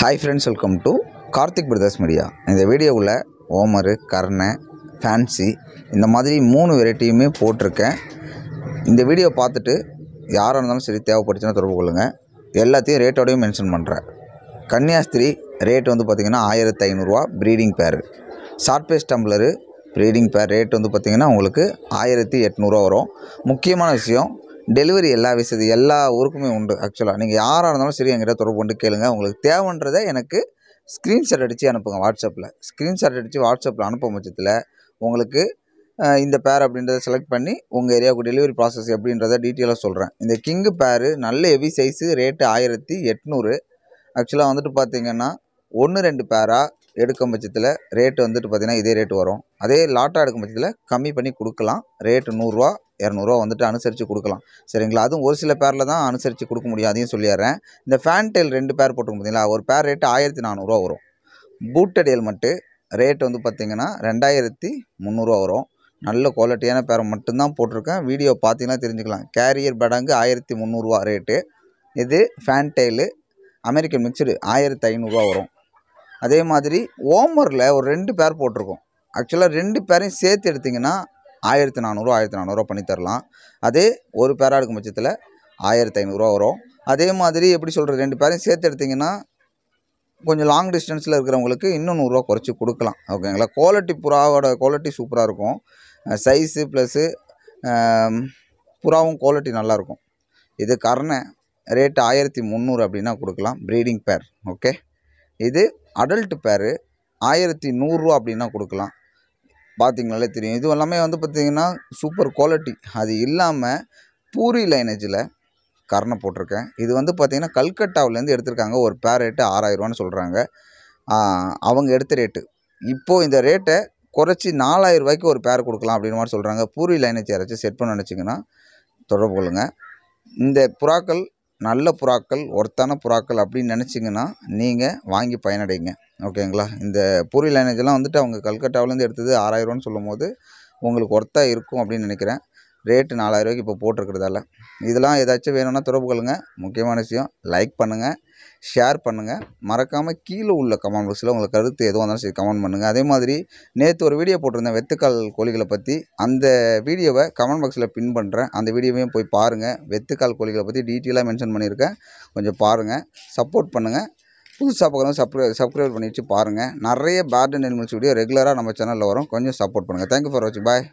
Hi friends, welcome to Karthik Brothers Media. இந்த வீடியோவில் omer, கர்ணை, fancy இந்த மாதிரி 3 வெரைட்டியுமே போட்டிருக்கேன். இந்த வீடியோ பார்த்துட்டு யாராக இருந்தாலும் சரி தேவைப்பட்டுச்சுன்னா தொடர்பு கொள்ளுங்கள். எல்லாத்தையும் ரேட்டோடையும் மென்ஷன் பண்ணுறேன். கன்னியாஸ்திரி ரேட் வந்து பார்த்திங்கன்னா 1500 ரூபா breeding pair. Short face tumbler breeding pair rate வந்து பார்த்திங்கன்னா உங்களுக்கு 1800 வரும். முக்கியமான விஷயம், டெலிவரி எல்லா ஊருக்குமே உண்டு. ஆக்சுவலாக நீங்கள் யாராக இருந்தாலும் சரி என்கிட்ட தொடர்பு கொண்டு கேளுங்க. உங்களுக்கு தேவைன்றதை எனக்கு ஸ்க்ரீன்ஷாட் அடித்து அனுப்புங்க. ஸ்க்ரீன்ஷாட் அடித்து வாட்ஸ்அப்பில் அனுப்பும் பட்சத்தில் உங்களுக்கு இந்த பேர் அப்படின்றத செலக்ட் பண்ணி உங்கள் ஏரியாவுக்கு டெலிவரி ப்ராசஸ் எப்படின்றத டீட்டெயிலாக சொல்கிறேன். இந்த கிங்கு பேரு நல்ல ஹெவி சைஸு, ரேட்டு 1800. ஆக்சுவலாக வந்துட்டு பார்த்திங்கன்னா 1-2 பேராக எடுக்கும் பட்சத்தில் ரேட்டு வந்துட்டு பார்த்திங்கன்னா இதே ரேட்டு வரும். அதே லாட்டாக எடுக்கும் பட்சத்தில் கம்மி பண்ணி கொடுக்கலாம். ரேட்டு 100 200 வந்துட்டு அனுசரித்து கொடுக்கலாம். சரிங்களா? அதுவும் ஒரு சில பேரில் தான் அனுசரித்து கொடுக்க முடியும். அதையும் சொல்லிடுறேன். இந்த ஃபேன்டெயில் 2 பேர் போட்டுருக்கும் பார்த்தீங்களா, ஒரு பேர் ரேட்டு 1400 வரும். பூட்டட் ஹெல்மெட்டு ரேட் வந்து பார்த்திங்கன்னா 2300 வரும். நல்ல குவாலிட்டியான பேரை மட்டும்தான் போட்டிருக்கேன். வீடியோ பார்த்தீங்கன்னா தெரிஞ்சுக்கலாம். கேரியர் படங்கு 1300 ரேட்டு. இது ஃபேன்டெயிலு அமெரிக்கன் மிக்சடு 1500 வரும். அதே மாதிரி ஓமரில் ஒரு 2 பேர் போட்டிருக்கோம். ஆக்சுவலாக 2 பேரையும் சேர்த்து எடுத்திங்கன்னா 1400 பண்ணி தரலாம். அதே ஒரு பேராக எடுக்கும் பட்சத்தில் 1500 வரும். அதே மாதிரி எப்படி சொல்கிறது, 2 பேரையும் சேர்த்து எடுத்திங்கன்னா கொஞ்சம் லாங் டிஸ்டன்ஸில் இருக்கிறவங்களுக்கு இன்னும் 100 குறைச்சி கொடுக்கலாம். ஓகேங்களா? குவாலிட்டி புறாவோட குவாலிட்டி சூப்பராக இருக்கும். சைஸு ப்ளஸ்ஸு புறாவும் குவாலிட்டி நல்லாயிருக்கும். இது கர்ணை ரேட்டு 1300 அப்படின்னா கொடுக்கலாம். ப்ரீடிங் பேர். ஓகே. இது அடல்ட் பேரு 1100 அப்படின்னா கொடுக்கலாம். பார்த்திங்கனாலே தெரியும். இது எல்லாமே வந்து பார்த்திங்கன்னா சூப்பர் குவாலிட்டி. அது இல்லாமல் பூரி லைனேஜில் கர்ணை போட்டிருக்கேன். இது வந்து பார்த்திங்கன்னா கல்கட்டாவிலேருந்து எடுத்திருக்காங்க. ஒரு பேர் ரேட்டு 6000 சொல்கிறாங்க. அவங்க எடுத்த ரேட்டு. இப்போது இந்த ரேட்டை குறைச்சி 4000 ஒரு பேர் கொடுக்கலாம் அப்படின்ற மாதிரி சொல்கிறாங்க. பூரி லைனேஜ் யாராச்சும் செட் பண்ண நினச்சிங்கன்னா தொடர்பு கொள்ளுங்கள். இந்த புறாக்கள் நல்ல புறாக்கள், ஒர்த்தான புறாக்கள் அப்படின்னு நினச்சிங்கன்னா நீங்கள் வாங்கி பயனடைங்க. ஓகேங்களா? இந்த பூரி லைனேஜெல்லாம் வந்துட்டு அவங்க கல்கட்டாவிலேருந்து எடுத்தது 6000 சொல்லும் போது உங்களுக்கு ஒர்த்தாக இருக்கும் அப்படின்னு நினைக்கிறேன். ரேட்டு 4000 இப்போ போட்டிருக்கிறதால. இதெல்லாம் ஏதாச்சும் வேணும்னா தொடர்பு கொள்ளுங்கள். முக்கியமான விஷயம், லைக் பண்ணுங்கள், ஷேர் பண்ணுங்கள். மறக்காமல் கீழே உள்ள கமெண்ட் பாக்ஸில் உங்களுக்கு கருத்து எதுவாக இருந்தாலும் சரி கமெண்ட் பண்ணுங்கள். அதே மாதிரி நேற்று ஒரு வீடியோ போட்டிருந்தேன் வெத்துக்கால் கோழிகளை பற்றி. அந்த வீடியோவை கமெண்ட் பாக்ஸில் பின் பண்ணுறேன். அந்த வீடியோவையும் போய் பாருங்கள். வெத்துக்கால் கோழிகளை பற்றி டீட்டெயிலாக மென்ஷன் பண்ணியிருக்கேன். கொஞ்சம் பாருங்கள், சப்போர்ட் பண்ணுங்கள். புதுசாக பார்க்குறவங்க சப்ஸ்கிரைப் பண்ணி வச்சு பாருங்கள். நிறைய பேர்ட் அண்ட் அனிமல்ஸ் வீடியோ ரெகுலராக நம்ம சேனலில் வரும். கொஞ்சம் சப்போர்ட் பண்ணுங்கள். தேங்க்யூ ஃபார் வாட்சிங். பாய்.